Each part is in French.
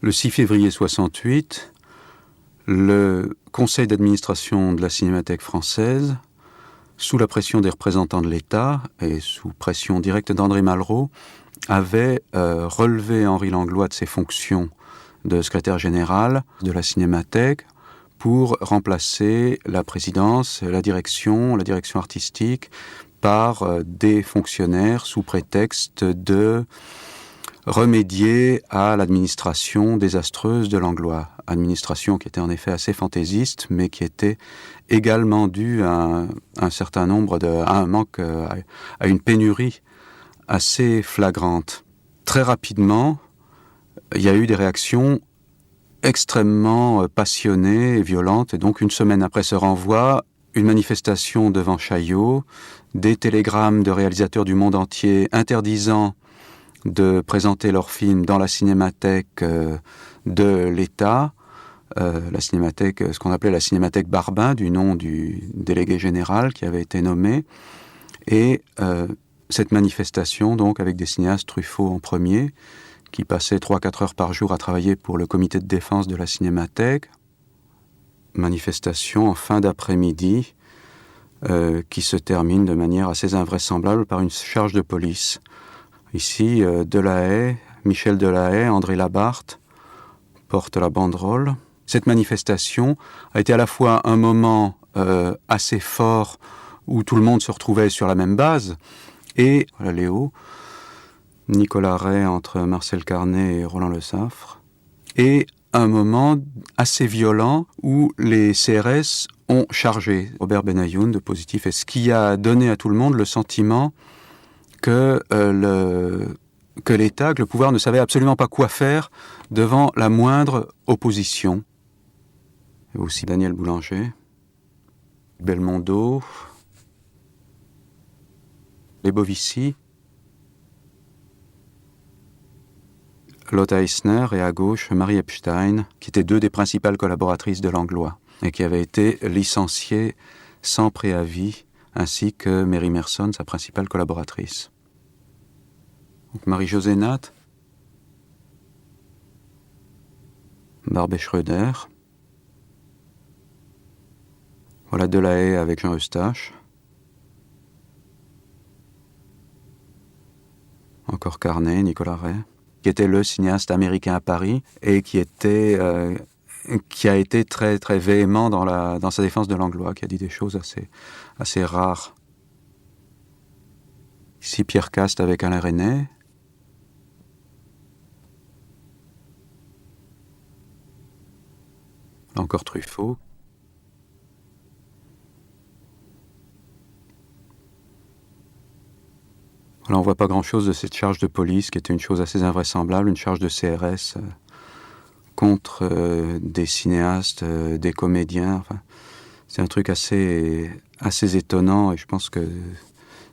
Le 6 février 68, le conseil d'administration de la Cinémathèque française, sous la pression des représentants de l'État et sous pression directe d'André Malraux, avait relevé Henri Langlois de ses fonctions de secrétaire général de la Cinémathèque pour remplacer la présidence, la direction artistique par des fonctionnaires sous prétexte de remédier à l'administration désastreuse de Langlois. Administration qui était en effet assez fantaisiste, mais qui était également due à un certain nombre à un manque, à une pénurie assez flagrante. Très rapidement, il y a eu des réactions extrêmement passionnées et violentes, et donc une semaine après ce renvoi, une manifestation devant Chaillot, des télégrammes de réalisateurs du monde entier interdisant de présenter leurs films dans la cinémathèque de l'État, la cinémathèque, ce qu'on appelait la cinémathèque Barbin, du nom du délégué général qui avait été nommé, et cette manifestation, donc, avec des cinéastes, Truffaut en premier, qui passaient 3-4 heures par jour à travailler pour le comité de défense de la cinémathèque, manifestation en fin d'après-midi qui se termine de manière assez invraisemblable par une charge de police. Ici, Delahaye, Michel Delahaye, André Labarthe portent la banderole. Cette manifestation a été à la fois un moment assez fort où tout le monde se retrouvait sur la même base, et voilà, Léo, Nicolas Ray entre Marcel Carnet et Roland Le Saffre, et un moment assez violent où les CRS ont chargé Robert Benayoun de positif, et ce qui a donné à tout le monde le sentiment que l'État, que le pouvoir ne savait absolument pas quoi faire devant la moindre opposition. Et aussi Daniel Boulanger, Belmondo, les Bovici, Lotte Eisner et à gauche Marie Epstein, qui étaient deux des principales collaboratrices de Langlois et qui avaient été licenciées sans préavis, ainsi que Mary Merson, sa principale collaboratrice. Donc Marie-Josée Nath, Barbet Schröder, voilà Delahaye avec Jean Eustache, encore Carnet, Nicolas Ray, qui était le cinéaste américain à Paris et qui a été très très véhément dans sa défense de Langlois, qui a dit des choses assez rares. Ici Pierre Cast avec Alain Resnais. Là encore Truffaut. Voilà, on ne voit pas grand-chose de cette charge de police, qui était une chose assez invraisemblable, une charge de CRS contre des cinéastes, des comédiens. Enfin, c'est un truc assez étonnant, et je pense que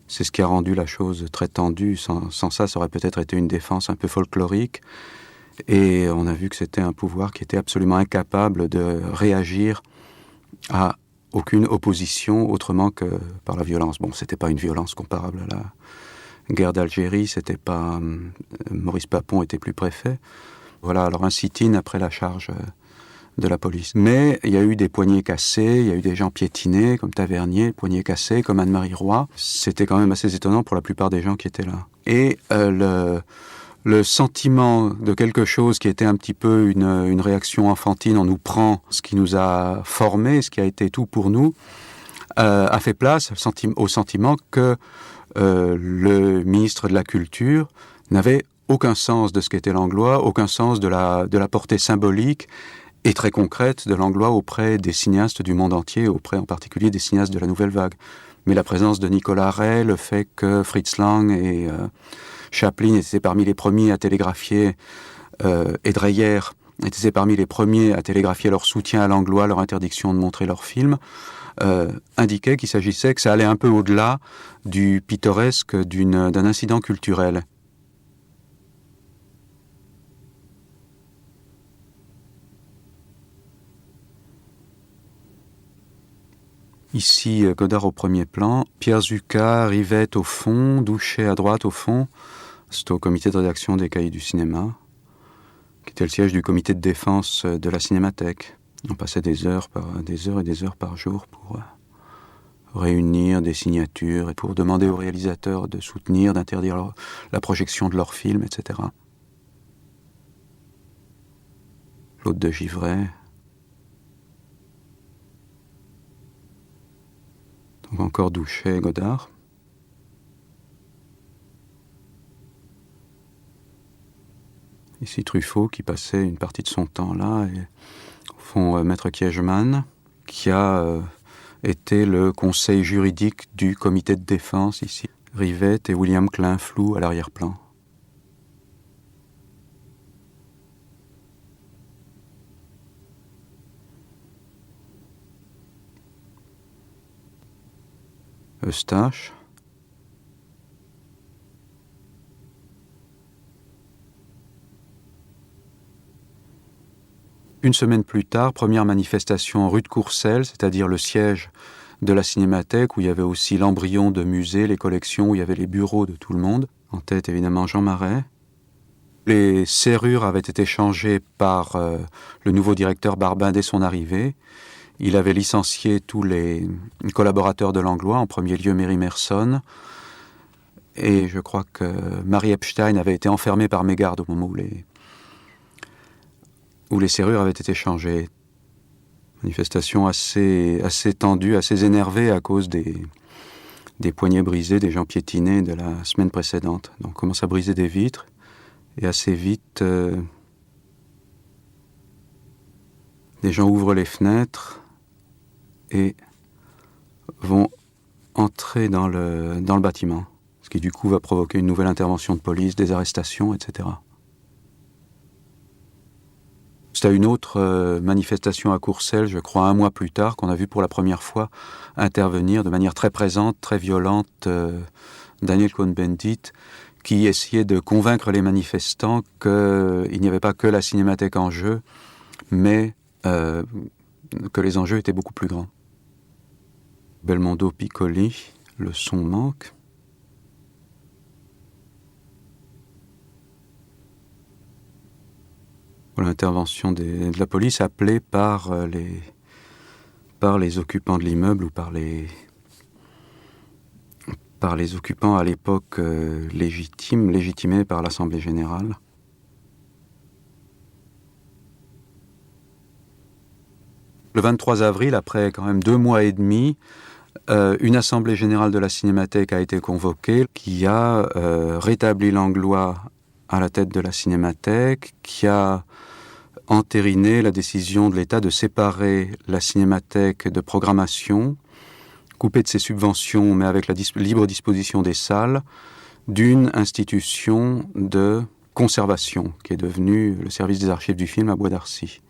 c'est ce qui a rendu la chose très tendue. Sans ça, ça aurait peut-être été une défense un peu folklorique. Et on a vu que c'était un pouvoir qui était absolument incapable de réagir à aucune opposition autrement que par la violence. Bon, c'était pas une violence comparable à la guerre d'Algérie, c'était pas... Maurice Papon était plus préfet. Voilà, alors un sit-in après la charge de la police. Mais il y a eu des poignets cassés, il y a eu des gens piétinés, comme Tavernier, poignets cassés, comme Anne-Marie Roy. C'était quand même assez étonnant pour la plupart des gens qui étaient là. Et le sentiment de quelque chose qui était un petit peu une réaction enfantine, on nous prend ce qui nous a formés, ce qui a été tout pour nous, a fait place au sentiment que le ministre de la Culture n'avait aucun sens de ce qu'était Langlois, aucun sens de la portée symbolique et très concrète de Langlois auprès des cinéastes du monde entier, auprès en particulier des cinéastes de la Nouvelle Vague. Mais la présence de Nicolas Ray, le fait que Fritz Lang et Chaplin étaient parmi les premiers à télégraphier, et Dreyer étaient parmi les premiers à télégraphier leur soutien à Langlois, leur interdiction de montrer leurs films, indiquait qu'il s'agissait que ça allait un peu au-delà du pittoresque d'un incident culturel. Ici, Godard au premier plan, Pierre Zucca, Rivette au fond, Douchet à droite au fond. C'est au comité de rédaction des Cahiers du cinéma, qui était le siège du comité de défense de la Cinémathèque. On passait des heures et des heures par jour pour réunir des signatures et pour demander aux réalisateurs de soutenir, d'interdire la projection de leurs films, etc. Claude de Givray. Donc encore Douchet et Godard. Ici Truffaut qui passait une partie de son temps là, et au fond Maître Kiechman qui a été le conseil juridique du comité de défense ici. Rivette et William Klein-Flou à l'arrière-plan. Eustache. Une semaine plus tard, première manifestation rue de Courcelles, c'est-à-dire le siège de la Cinémathèque, où il y avait aussi l'embryon de musée, les collections, où il y avait les bureaux de tout le monde. En tête, évidemment, Jean Marais. Les serrures avaient été changées par le nouveau directeur Barbin dès son arrivée. Il avait licencié tous les collaborateurs de Langlois, en premier lieu Mary Merson. Et je crois que Marie Epstein avait été enfermée par mégarde au moment où les serrures avaient été changées. Manifestation assez tendue, assez énervée à cause des poignées brisées, des gens piétinés de la semaine précédente. Donc on commence à briser des vitres et assez vite, les gens ouvrent les fenêtres et vont entrer dans le bâtiment, ce qui du coup va provoquer une nouvelle intervention de police, des arrestations, etc. C'est à une autre manifestation à Courcelles, je crois 1 mois plus tard, qu'on a vu pour la première fois intervenir de manière très présente, très violente, Daniel Cohn-Bendit, qui essayait de convaincre les manifestants qu'il n'y avait pas que la Cinémathèque en jeu, mais que les enjeux étaient beaucoup plus grands. Belmondo Piccoli, le son manque. L'intervention de la police appelée par les occupants de l'immeuble ou par les occupants à l'époque légitimés par l'Assemblée générale. Le 23 avril, après quand même 2 mois et demi, une Assemblée générale de la Cinémathèque a été convoquée qui a rétabli Langlois à la tête de la Cinémathèque, qui a entériné la décision de l'État de séparer la Cinémathèque de programmation, couper de ses subventions, mais avec la libre disposition des salles, d'une institution de conservation, qui est devenue le service des archives du film à Bois d'Arcy.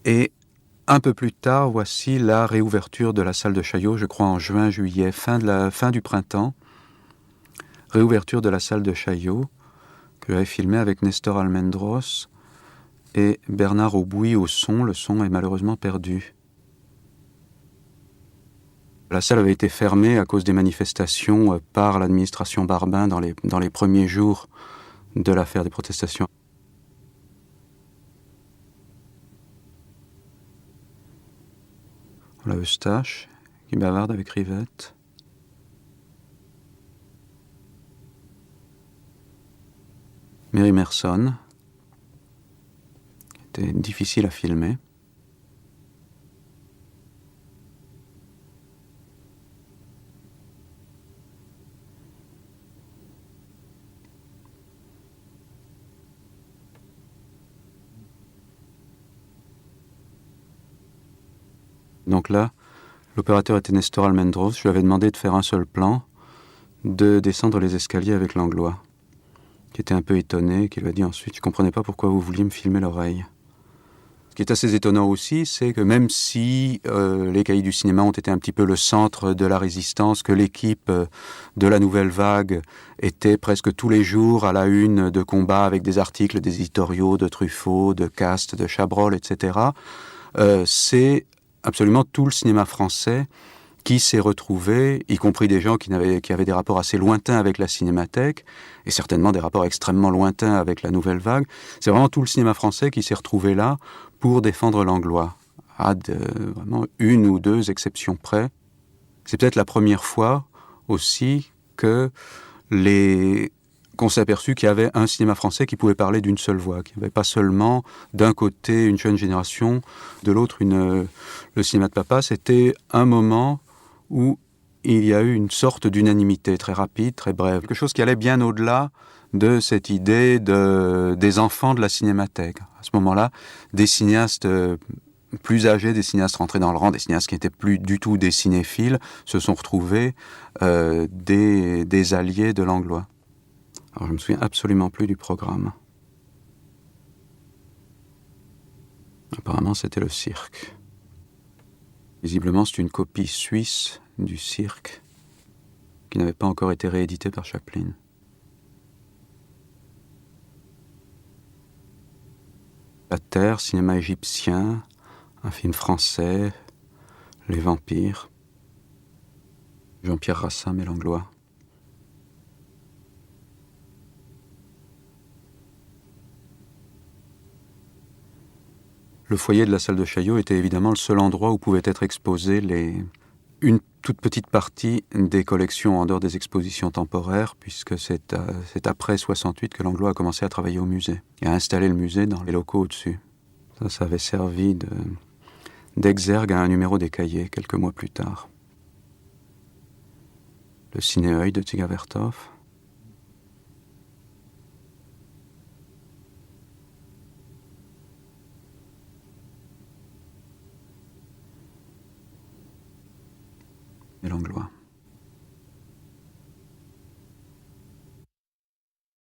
Et un peu plus tard, voici la réouverture de la salle de Chaillot, je crois en juin-juillet, fin du printemps. Réouverture de la salle de Chaillot, que j'avais filmée avec Nestor Almendros et Bernard Aubouy au son. Le son est malheureusement perdu. La salle avait été fermée à cause des manifestations par l'administration Barbin dans les premiers jours de l'affaire des protestations. Voilà Eustache qui bavarde avec Rivette. Mary Merson, qui était difficile à filmer. Donc là, l'opérateur était Nestor Almendros. Je lui avais demandé de faire un seul plan, de descendre les escaliers avec Langlois, qui était un peu étonné, qui lui a dit ensuite « Je ne comprenais pas pourquoi vous vouliez me filmer l'oreille ». Ce qui est assez étonnant aussi, c'est que même si les cahiers du cinéma ont été un petit peu le centre de la résistance, que l'équipe de la Nouvelle Vague était presque tous les jours à la une de combats avec des articles, des éditoriaux de Truffaut, de Cast, de Chabrol, etc., c'est absolument tout le cinéma français qui s'est retrouvé, y compris des gens qui avaient des rapports assez lointains avec la cinémathèque, et certainement des rapports extrêmement lointains avec la nouvelle vague. C'est vraiment tout le cinéma français qui s'est retrouvé là pour défendre Langlois, à vraiment une ou deux exceptions près. C'est peut-être la première fois aussi qu'on s'est aperçu qu'il y avait un cinéma français qui pouvait parler d'une seule voix, qu'il n'y avait pas seulement d'un côté une jeune génération, de l'autre le cinéma de papa. C'était un moment où il y a eu une sorte d'unanimité très rapide, très brève, quelque chose qui allait bien au-delà de cette idée des enfants de la cinémathèque. À ce moment-là, des cinéastes plus âgés, des cinéastes rentrés dans le rang, des cinéastes qui n'étaient plus du tout des cinéphiles, se sont retrouvés des alliés de Langlois. Alors je me souviens absolument plus du programme. Apparemment c'était le cirque. Visiblement c'est une copie suisse du cirque qui n'avait pas encore été rééditée par Chaplin. La Terre, cinéma égyptien, un film français, Les Vampires, Jean-Pierre Rassam et Langlois. Le foyer de la salle de Chaillot était évidemment le seul endroit où pouvaient être exposées une toute petite partie des collections en dehors des expositions temporaires, puisque c'est après 68 que Langlois a commencé à travailler au musée et à installer le musée dans les locaux au-dessus. Ça avait servi d'exergue à un numéro des Cahiers quelques mois plus tard. Le Ciné-œil de Tsiga Vertov.